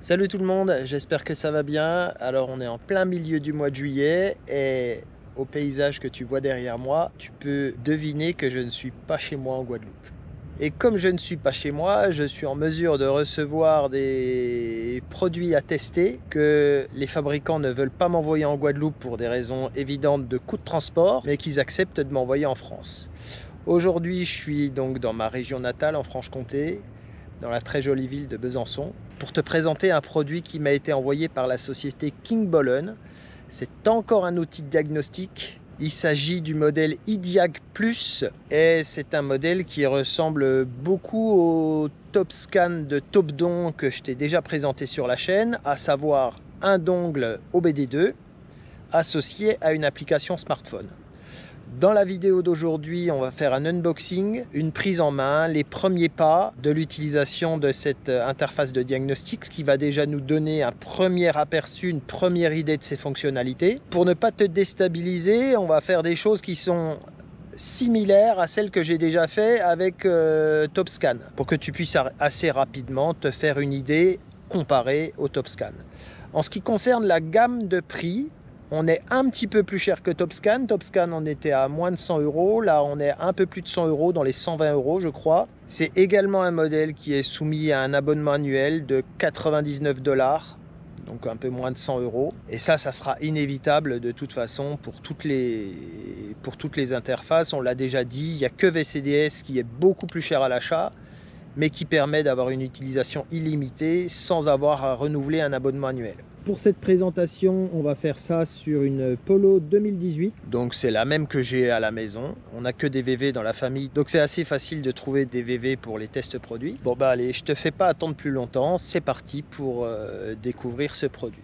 Salut tout le monde, j'espère que ça va bien. Alors on est en plein milieu du mois de juillet et au paysage que tu vois derrière moi, tu peux deviner que je ne suis pas chez moi en Guadeloupe. Et comme je ne suis pas chez moi, je suis en mesure de recevoir des produits à tester que les fabricants ne veulent pas m'envoyer en Guadeloupe pour des raisons évidentes de coût de transport, mais qu'ils acceptent de m'envoyer en France. Aujourd'hui, je suis donc dans ma région natale en Franche-Comté, dans la très jolie ville de Besançon, pour te présenter un produit qui m'a été envoyé par la société King Bollen. C'est encore un outil de diagnostic. Il s'agit du modèle iDiag Plus et c'est un modèle qui ressemble beaucoup au TopScan de Topdon que je t'ai déjà présenté sur la chaîne, à savoir un dongle OBD2 associé à une application smartphone. Dans la vidéo d'aujourd'hui, on va faire un unboxing, une prise en main, les premiers pas de l'utilisation de cette interface de diagnostic, ce qui va déjà nous donner un premier aperçu, une première idée de ses fonctionnalités. Pour ne pas te déstabiliser, on va faire des choses qui sont similaires à celles que j'ai déjà fait avec TopScan, pour que tu puisses assez rapidement te faire une idée comparée au TopScan. En ce qui concerne la gamme de prix, on est un petit peu plus cher que TopScan. TopScan, on était à moins de 100 €. Là, on est un peu plus de 100 €, dans les 120 €, je crois. C'est également un modèle qui est soumis à un abonnement annuel de 99 $, donc un peu moins de 100 €. Et ça sera inévitable de toute façon pour toutes les interfaces. On l'a déjà dit, il n'y a que VCDS qui est beaucoup plus cher à l'achat, mais qui permet d'avoir une utilisation illimitée sans avoir à renouveler un abonnement annuel. Pour cette présentation, on va faire ça sur une Polo 2018. Donc c'est la même que j'ai à la maison. On n'a que des VV dans la famille, donc c'est assez facile de trouver des VV pour les tests produits. Bon bah allez, je te fais pas attendre plus longtemps, c'est parti pour découvrir ce produit.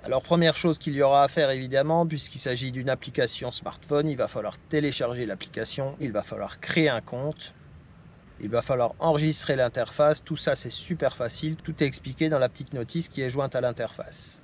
Alors première chose qu'il y aura à faire évidemment, puisqu'il s'agit d'une application smartphone, il va falloir télécharger l'application, il va falloir créer un compte, il va falloir enregistrer l'interface. Tout ça c'est super facile, tout est expliqué dans la petite notice qui est jointe à l'interface.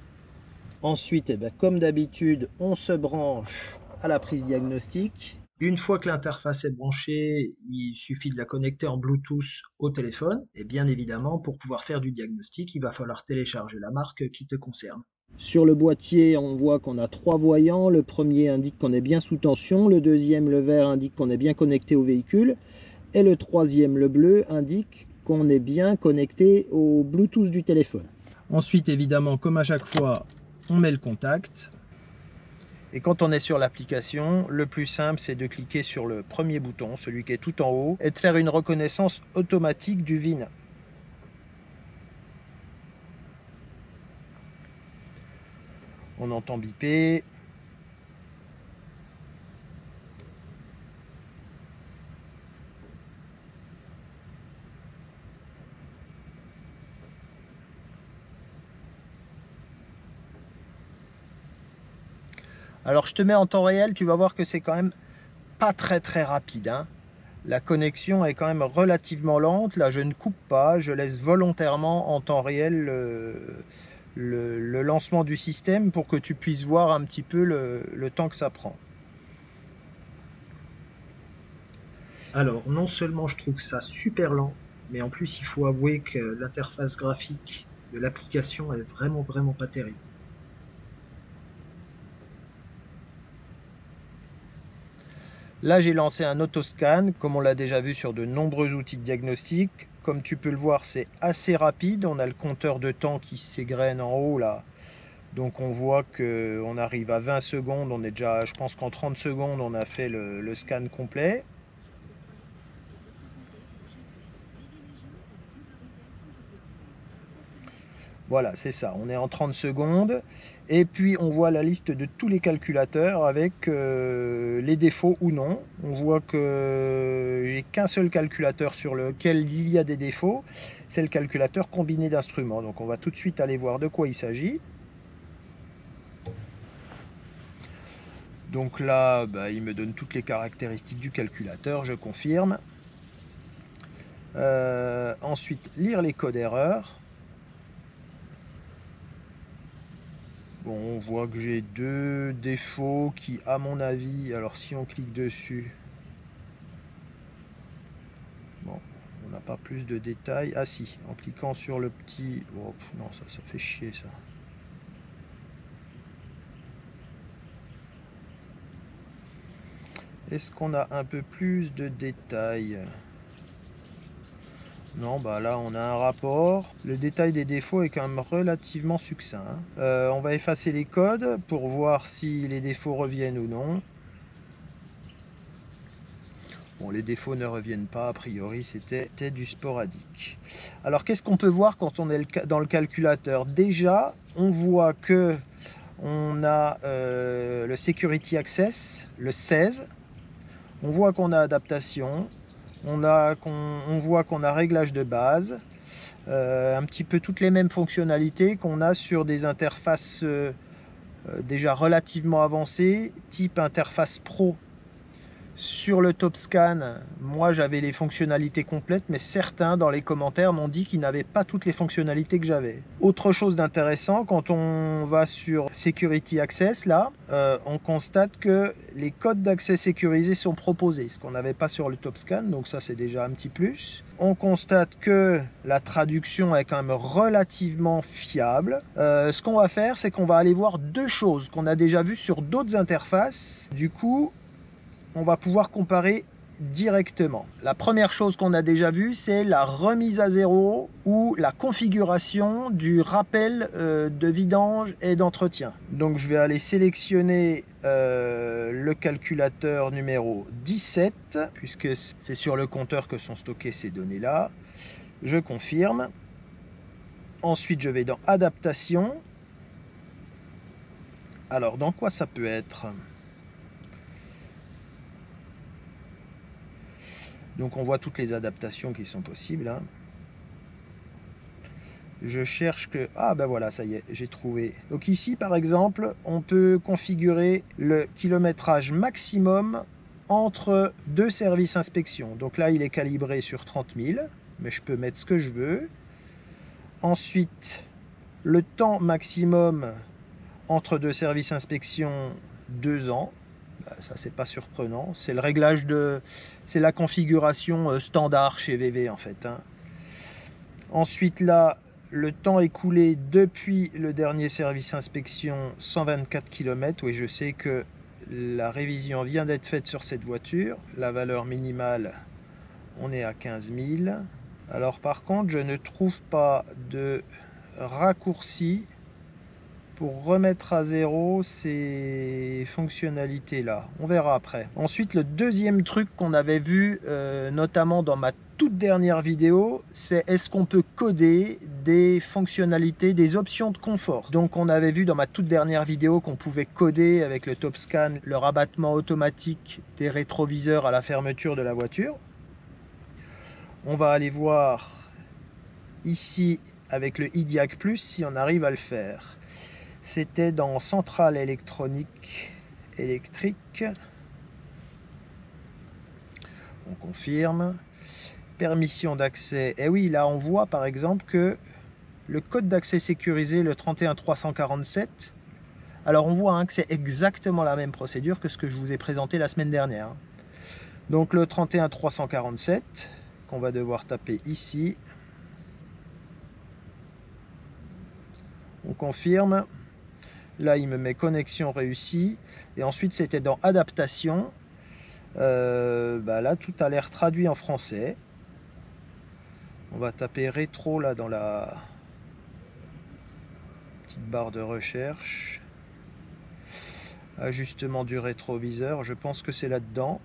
Ensuite, comme d'habitude, on se branche à la prise diagnostic. Une fois que l'interface est branchée, il suffit de la connecter en Bluetooth au téléphone. Et bien évidemment, pour pouvoir faire du diagnostic, il va falloir télécharger la marque qui te concerne. Sur le boîtier, on voit qu'on a 3 voyants. Le premier indique qu'on est bien sous tension, le deuxième, le vert, indique qu'on est bien connecté au véhicule, et le troisième, le bleu, indique qu'on est bien connecté au Bluetooth du téléphone. Ensuite, évidemment, comme à chaque fois, on met le contact. Et quand on est sur l'application, le plus simple, c'est de cliquer sur le premier bouton, celui qui est tout en haut, et de faire une reconnaissance automatique du VIN. On entend biper. Alors je te mets en temps réel, tu vas voir que c'est quand même pas très rapide, hein. La connexion est quand même relativement lente. Là je ne coupe pas, je laisse volontairement en temps réel le lancement du système pour que tu puisses voir un petit peu le temps que ça prend. Alors, non seulement je trouve ça super lent, mais en plus, il faut avouer que l'interface graphique de l'application est vraiment pas terrible. Là, j'ai lancé un autoscan, comme on l'a déjà vu sur de nombreux outils de diagnostic. Comme tu peux le voir, c'est assez rapide. On a le compteur de temps qui s'égrène en haut, là. Donc, on voit qu'on arrive à 20 secondes. On est déjà, je pense qu'en 30 secondes, on a fait le scan complet. Voilà, c'est ça, on est en 30 secondes. Et puis on voit la liste de tous les calculateurs avec les défauts ou non. On voit que j'ai qu'un seul calculateur sur lequel il y a des défauts. C'est le calculateur combiné d'instruments. Donc on va tout de suite aller voir de quoi il s'agit. Donc là, il me donne toutes les caractéristiques du calculateur, je confirme. Ensuite, lire les codes erreurs. Bon, on voit que j'ai deux défauts qui, à mon avis, alors si on clique dessus, bon, on n'a pas plus de détails. Ah si, en cliquant sur le petit... Oh, non, ça fait chier ça. Est-ce qu'on a un peu plus de détails? Non, bah là on a un rapport. Le détail des défauts est quand même relativement succinct. On va effacer les codes pour voir si les défauts reviennent ou non. Bon, les défauts ne reviennent pas, a priori c'était du sporadique. Alors qu'est-ce qu'on peut voir quand on est dans le calculateur? Déjà, on voit que on a le Security Access, le 16. On voit qu'on a adaptation. On voit qu'on a réglage de base, un petit peu toutes les mêmes fonctionnalités qu'on a sur des interfaces déjà relativement avancées, type interface pro. Sur le TopScan, moi j'avais les fonctionnalités complètes, mais certains dans les commentaires m'ont dit qu'ils n'avaient pas toutes les fonctionnalités que j'avais. Autre chose d'intéressant, quand on va sur Security Access, là, on constate que les codes d'accès sécurisés sont proposés, ce qu'on n'avait pas sur le TopScan, donc ça c'est déjà un petit plus. On constate que la traduction est quand même relativement fiable. Ce qu'on va faire, c'est qu'on va aller voir deux choses qu'on a déjà vues sur d'autres interfaces. Du coup, on va pouvoir comparer directement. La première chose qu'on a déjà vue, c'est la remise à zéro ou la configuration du rappel de vidange et d'entretien. Donc je vais aller sélectionner le calculateur numéro 17, puisque c'est sur le compteur que sont stockées ces données-là. Je confirme. Ensuite, je vais dans Adaptation. Alors, dans quoi ça peut être ? Donc on voit toutes les adaptations qui sont possibles. Hein. Je cherche que... Ah ben voilà, ça y est, j'ai trouvé. Donc ici par exemple, on peut configurer le kilométrage maximum entre deux services inspection. Donc là, il est calibré sur 30 000, mais je peux mettre ce que je veux. Ensuite, le temps maximum entre deux services inspection, 2 ans. Ça, c'est pas surprenant. C'est le réglage de... C'est la configuration standard chez VV, en fait. Hein. Ensuite, là, le temps écoulé depuis le dernier service inspection, 124 km. Oui, je sais que la révision vient d'être faite sur cette voiture. La valeur minimale, on est à 15 000. Alors, par contre, je ne trouve pas de raccourci pour remettre à zéro ces fonctionnalités-là. On verra après. Ensuite, le deuxième truc qu'on avait vu, notamment dans ma toute dernière vidéo, c'est est-ce qu'on peut coder des fonctionnalités, des options de confort. Donc on avait vu dans ma toute dernière vidéo qu'on pouvait coder avec le TopScan le rabattement automatique des rétroviseurs à la fermeture de la voiture. On va aller voir ici avec le iDiag Plus si on arrive à le faire. C'était dans Centrale électrique. On confirme. Permission d'accès. Et oui, là on voit par exemple que le code d'accès sécurisé, le 31347, alors on voit hein, que c'est exactement la même procédure que ce que je vous ai présenté la semaine dernière. Donc le 31347, qu'on va devoir taper ici. On confirme. Là, il me met connexion réussie. Et ensuite, c'était dans adaptation. Là, tout a l'air traduit en français. On va taper rétro là dans la petite barre de recherche. Ajustement du rétroviseur. Je pense que c'est là-dedans.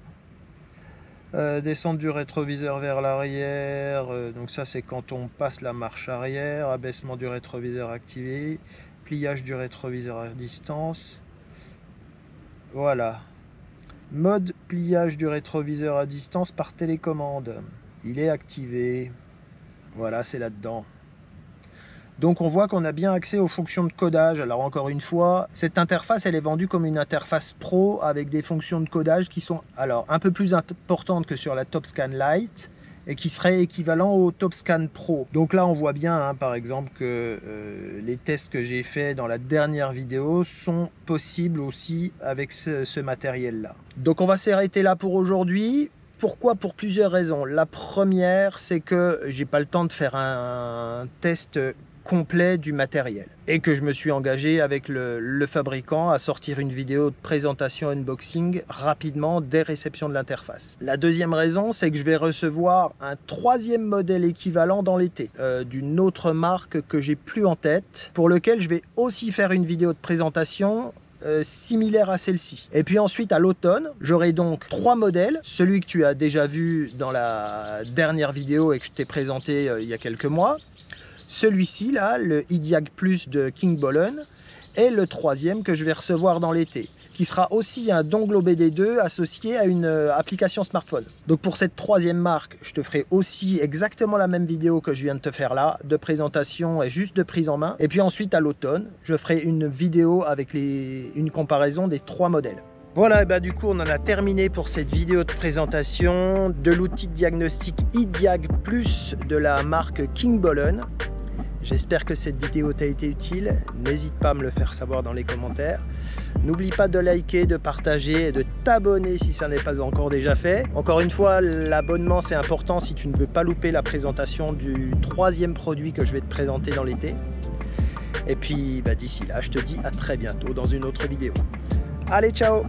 Descente du rétroviseur vers l'arrière. Donc ça, c'est quand on passe la marche arrière. Abaissement du rétroviseur activé. Pliage du rétroviseur à distance. Voilà. Mode pliage du rétroviseur à distance par télécommande. Il est activé. Voilà, c'est là-dedans. Donc on voit qu'on a bien accès aux fonctions de codage. Alors encore une fois, cette interface, elle est vendue comme une interface pro avec des fonctions de codage qui sont alors un peu plus importantes que sur la TopScan Lite et qui serait équivalent au TopScan Pro. Donc là on voit bien hein, par exemple que les tests que j'ai fait dans la dernière vidéo sont possibles aussi avec ce matériel là. Donc on va s'arrêter là pour aujourd'hui. Pourquoi? Pour plusieurs raisons. La première, c'est que j'ai pas le temps de faire un test complet du matériel et que je me suis engagé avec le fabricant à sortir une vidéo de présentation unboxing rapidement dès réception de l'interface. La deuxième raison, c'est que je vais recevoir un troisième modèle équivalent dans l'été d'une autre marque que j'ai plus en tête, pour lequel je vais aussi faire une vidéo de présentation similaire à celle-ci. Et puis ensuite à l'automne, j'aurai donc 3 modèles, celui que tu as déjà vu dans la dernière vidéo et que je t'ai présenté il y a quelques mois, celui-ci là, le iDiag Plus de King Bollen, et le troisième que je vais recevoir dans l'été, qui sera aussi un dongle OBD2 associé à une application smartphone. Donc pour cette troisième marque, je te ferai aussi exactement la même vidéo que je viens de te faire là, de présentation et juste de prise en main. Et puis ensuite à l'automne, je ferai une vidéo avec une comparaison des 3 modèles. Voilà, et ben du coup on en a terminé pour cette vidéo de présentation de l'outil de diagnostic iDiag Plus de la marque King Bollen. J'espère que cette vidéo t'a été utile, n'hésite pas à me le faire savoir dans les commentaires. N'oublie pas de liker, de partager et de t'abonner si ça n'est pas encore déjà fait. Encore une fois, l'abonnement c'est important si tu ne veux pas louper la présentation du troisième produit que je vais te présenter dans l'été. Et puis d'ici là, je te dis à très bientôt dans une autre vidéo. Allez, ciao!